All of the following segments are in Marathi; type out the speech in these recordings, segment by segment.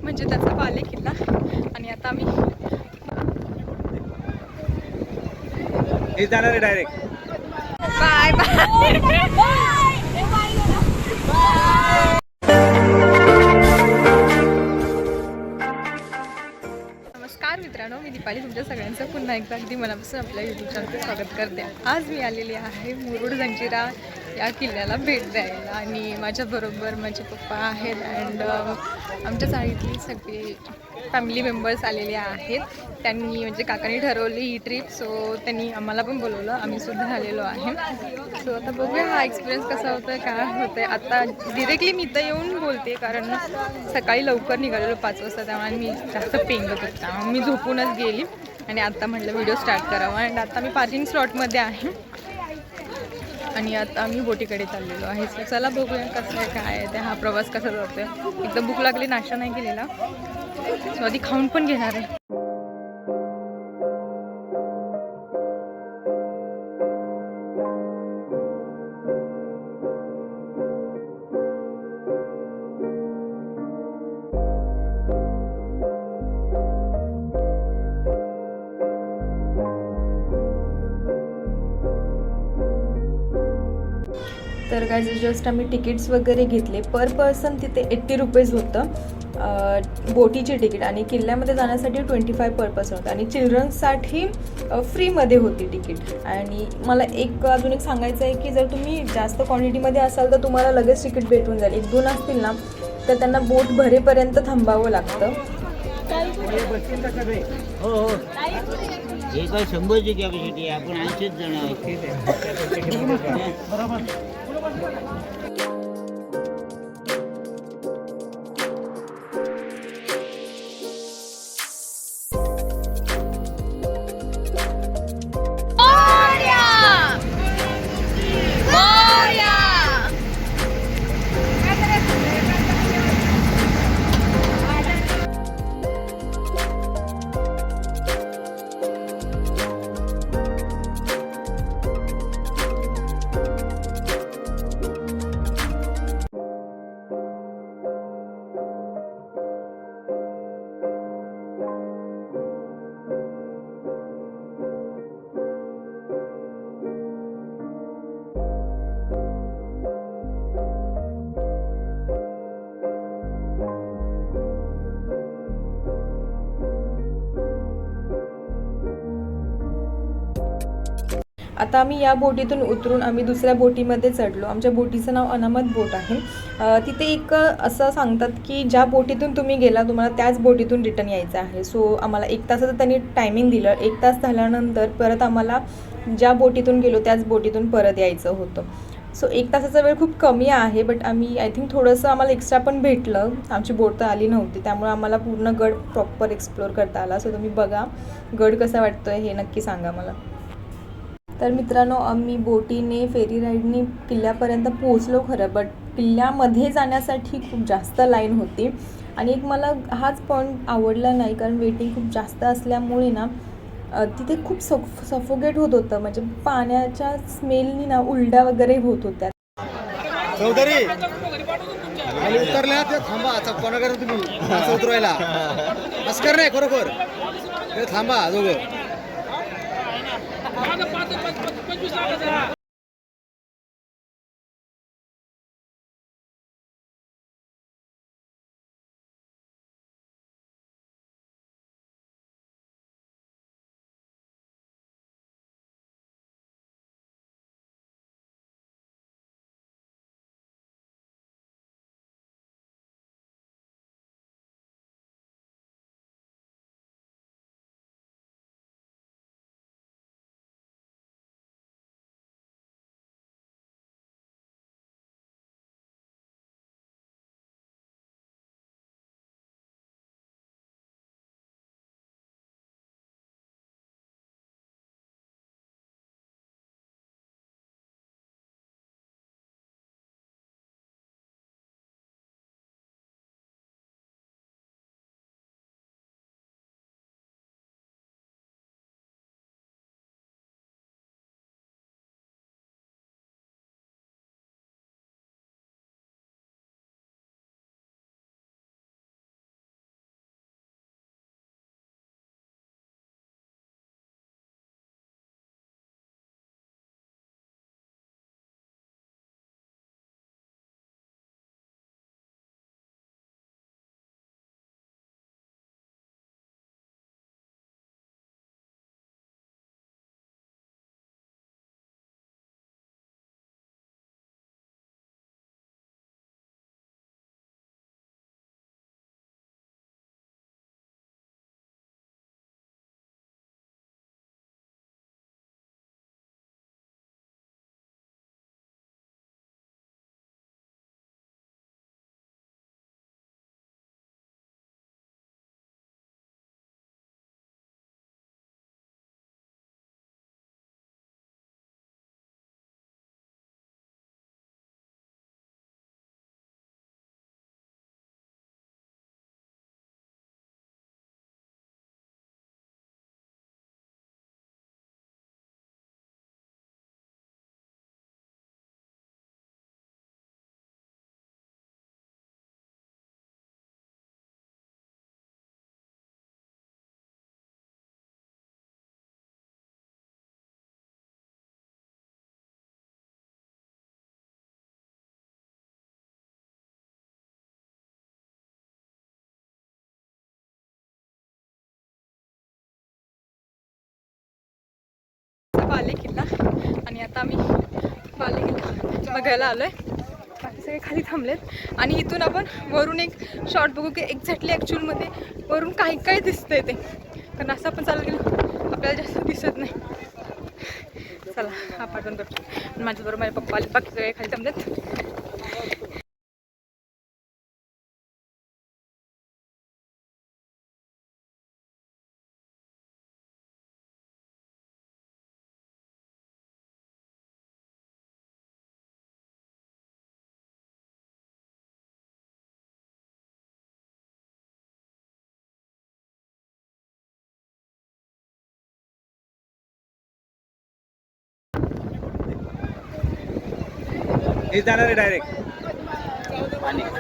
म्हणजे त्याचा बाले किल्ला. आणि आता आम्ही जाणार आहे डायरेक्ट. Bye bye. नमस्कार मित्रांनो, मी दीपाली तुमच्या सगळ्यांचं पुन्हा एकदा अगदी मनापासून आपल्या यूट्यूब चॅनलचं स्वागत करते. आज मी आलेली आहे मुरुड जंजिरा या किल्ल्याला भेट द्यायला आणि माझ्याबरोबर माझे पप्पा आहेत अँड आमच्या चाळीतली सगळी फॅमिली मेंबर्स आलेले आहेत. त्यांनी म्हणजे काकांनी ठरवली ही ट्रिप, सो त्यांनी आम्हाला पण बोलवलं, आम्ही सुद्धा आलेलो आहे. सो आता बघूया हा एक्सपिरियन्स कसा होतो आहे, काय होतं आहे. आता डिरेक्टली मी इथं येऊन बोलते कारण सकाळी लवकर निघालेलो 5 वाजता, त्यामुळे मी जास्त पेंगत होते, त्यामुळे मी झोपूनच गेली आणि आता म्हटलं व्हिडिओ स्टार्ट करावा. अँड आता मी पार्किंग स्लॉटमध्ये आहे आणि आता आम्ही बोटीकडे चाललेलो आहे. सो चला बघूया कसं आहे, काय आहे ते, हा प्रवास कसा जातो आहे. एकदम भूक लागली, नाश्ता नाही केलेला, सो आधी खाऊन पण घेणार आहे. तर काय जस्ट आम्ही तिकीट्स वगैरे घेतले. पर पर्सन तिथे 80 रुपीज होतं बोटीची तिकीट आणि किल्ल्यामध्ये जाण्यासाठी 25 पर पर्सन होतं आणि चिल्ड्रन्ससाठी फ्रीमध्ये होती तिकीट. आणि मला अजून एक सांगायचं आहे की जर तुम्ही जास्त क्वांटिटीमध्ये असाल तर तुम्हाला लगेच तिकीट भेटून जाईल. 1-2 असतील ना तर त्यांना बोट भरेपर्यंत थांबावं लागतं. हो हो, हे काय 100ची कॅपॅसिटी आहे, आपण 80च जण आहोत. ठीक आहे, बरोबर. आता आम्ही या बोटीतून उतरून आम्ही दुसऱ्या बोटीमध्ये चढलो. आमच्या बोटीचं नाव अनामत बोट आहे. तिथे एक असं सांगतात की ज्या बोटीतून तुम्ही गेला तुम्हाला त्याच बोटीतून रिटर्न यायचं आहे. सो आम्हाला 1 तासाचं त्यांनी टायमिंग दिलं. 1 तास झाल्यानंतर परत आम्हाला ज्या बोटीतून गेलो त्याच बोटीतून परत यायचं होतं. सो 1 तासाचा वेळ खूप कमी आहे, बट आम्ही आय थिंक थोडंसं आम्हाला एक्स्ट्रा पण भेटलं. आमची बोट तर आली नव्हती, त्यामुळे आम्हाला पूर्ण गड प्रॉपर एक्सप्लोअर करता आला. सो तुम्ही बघा गड कसा वाटतो आहे हे नक्की सांगा मला. तर मित्रांनो, आम्ही बोटीने फेरी राईडनी किल्ल्यापर्यंत पोहोचलो खरं, बट किल्ल्यामध्ये जाण्यासाठी खूप जास्त लाईन होती. आणि एक मला हाच पॉईंट आवडला नाही कारण वेटिंग खूप जास्त असल्यामुळे ना तिथे खूप सफोकेट होत होतं. म्हणजे पाण्याच्या स्मेलनी ना उलट्या वगैरे होत होत्या. चौधरी उतरल्या ते थांबा, चप्पा नका तुम्ही असं उतरायला, असं कर नाही खरोखर, ते थांबा दोघं. बाले किल्ला आणि आता आम्ही बाले किल्ला बघायला आलोय. बाकी सगळे खाली थांबलेत आणि इथून आपण वरून एक शॉट बघू की एक्झॅक्टली ॲक्च्युअलमध्ये वरून काय काय दिसतंय ते, कारण असं आपण चालू गेलो आपल्याला जास्त दिसत नाही. चला हा पाठवून करतो. माझ्याबरोबर माझे पप्पा आले, बाकी सगळे खाली थांबलेत. हे जाणार आहे डायरेक्ट.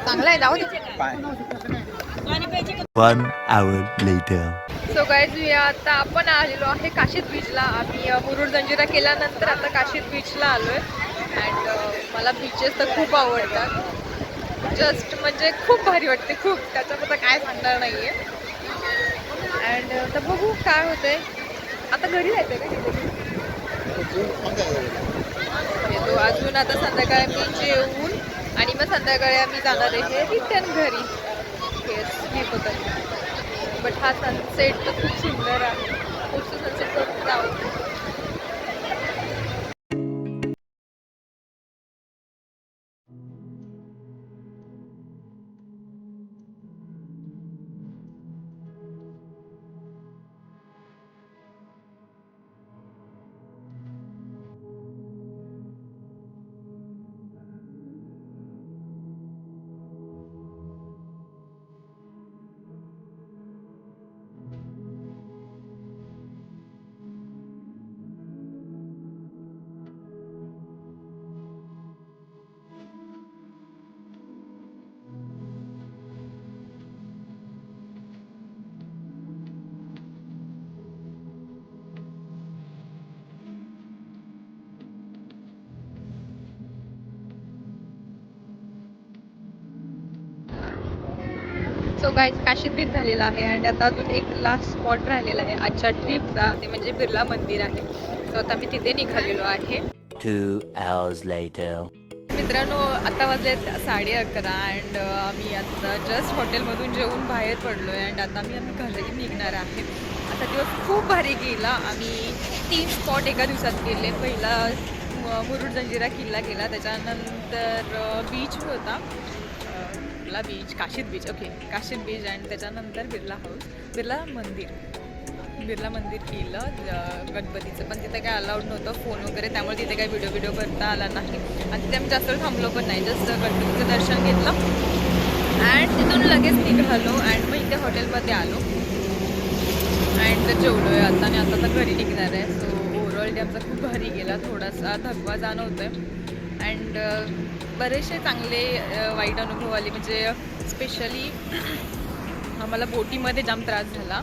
चांगला आहे, जाऊ दे. 1 hour later. सो गाईज आता आपण आलेलो आहे काशीद बीचला. आम्ही मुरुड जंजिरा केल्यानंतर आता काशीद बीचला आलो आहे. अँड मला बीचेस तर खूप आवडतात. जस्ट म्हणजे खूप भारी वाटते, खूप. त्याच्याबद्दल काय सांगणार नाही आहे. अँड आता बघू काय होतं आहे. आता घरी जायचं आहे का? येतो अजून. आता संध्याकाळी मी जेवून आणि मग संध्याकाळी आम्ही जाणार आहे रिटर्न घरी. येस होतं. बट हा सनसेट तर खूप सुंदर आहे. खूप सनसेट करून जाऊ. सो गाईज काशीद बीच झालेला आहे आणि आता अजून एक लास्ट स्पॉट राहिलेला आहे आजच्या ट्रिपचा, ते म्हणजे बिर्ला मंदिर आहे. सो आता मी तिथे निघालेलो आहे. 2 hours later. मित्रांनो आता वाजलेत 11:30 अँड आम्ही आता जस्ट हॉटेलमधून जेवून बाहेर पडलो आहे. अँड आता आम्ही घरी निघणार आहे. आता दिवस खूप भारी गेला. आम्ही 3 स्पॉट एका दिवसात केले. पहिला मुरुड जंजिरा किल्ला केला, त्याच्यानंतर बीच होता, beach Kashid beach, okay Kashid beach. And त्याच्यानंतर बिर्ला मंदिर केलं गणपतीचं. पण तिथे काय अलाउड नव्हतं फोन वगैरे, त्यामुळे तिथे काही व्हिडिओ करता आला नाही. आणि तिथे आम्ही जास्त थांबलो पण नाही. जस्ट गणपतीचं दर्शन घेतलं अँड तिथून लगेच निघालो. अँड मग इथे हॉटेलमध्ये आलो अँड जेवलो आहे आता. आणि आता तर घरी निघणार आहे. सो ओव्हरऑल डे आमचा खूप भारी गेला. थोडासा थकवा जाणवतो आहे अँड बरेचसे चांगले वाईट अनुभव आले. म्हणजे स्पेशली आम्हाला बोटीमध्ये जाम त्रास झाला,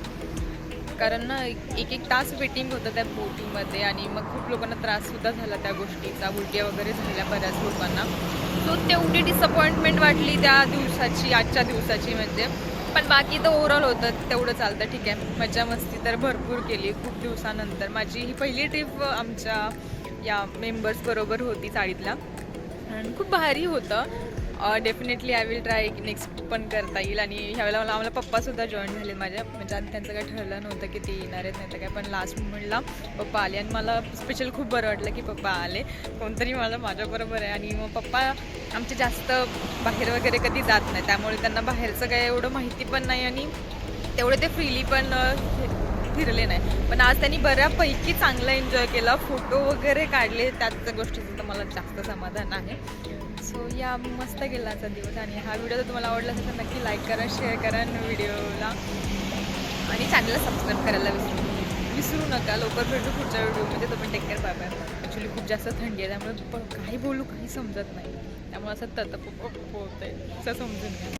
कारण ना एक तास वेटिंग होतं त्या बोटीमध्ये. आणि मग खूप लोकांना त्राससुद्धा झाला त्या गोष्टीचा. उलट्या वगैरे झाल्या बऱ्याच लोकांना. सो तेवढी डिसअपॉइंटमेंट वाटली त्या दिवसाची, आजच्या दिवसाची म्हणजे. पण बाकी तर ओव्हरऑल होतं तेवढं चालतं, ठीक आहे. मजा मस्ती तर भरपूर केली खूप दिवसानंतर. माझी ही पहिली ट्रिप आमच्या या मेंबर्सबरोबर होती चाळीतला आणि खूप भारी होतं. Definitely I will try next पण करता येईल. आणि ह्यावेळेला आम्हाला पप्पासुद्धा जॉईन झाले माझ्या. म्हणजे आधी त्यांचं काही ठरलं नव्हतं की ते येणार आहेत नाही तर काय, पण लास्ट मोमेंटला पप्पा आले. आणि मला स्पेशल खूप बरं वाटलं की पप्पा आले, कोणतरी मला माझ्याबरोबर आहे. आणि मग पप्पा आमचे जास्त बाहेर वगैरे कधी जात नाही, त्यामुळे त्यांना बाहेरचं काय एवढं माहिती पण नाही आणि तेवढे ते फ्रीली पण फिरले नाही. पण आज त्यांनी बऱ्यापैकी चांगलं एन्जॉय केला, फोटो वगैरे काढले. त्याच गोष्टीचं तर मला जास्त समाधान आहे. सो या मस्त गेला आजचा दिवस. आणि हा व्हिडिओ जर तुम्हाला आवडला असेल तर नक्की लाईक करा, शेअर करा व्हिडिओला आणि चॅनलला सबस्क्राईब करायला विसरू नका. लवकर भेटू पुढच्या व्हिडिओमध्ये. तो पण take care, bye bye. Actually खूप जास्त थंडी आहे त्यामुळे काही बोलू काही समजत नाही, त्यामुळे असं ततप होत आहे असं समजून घ्या.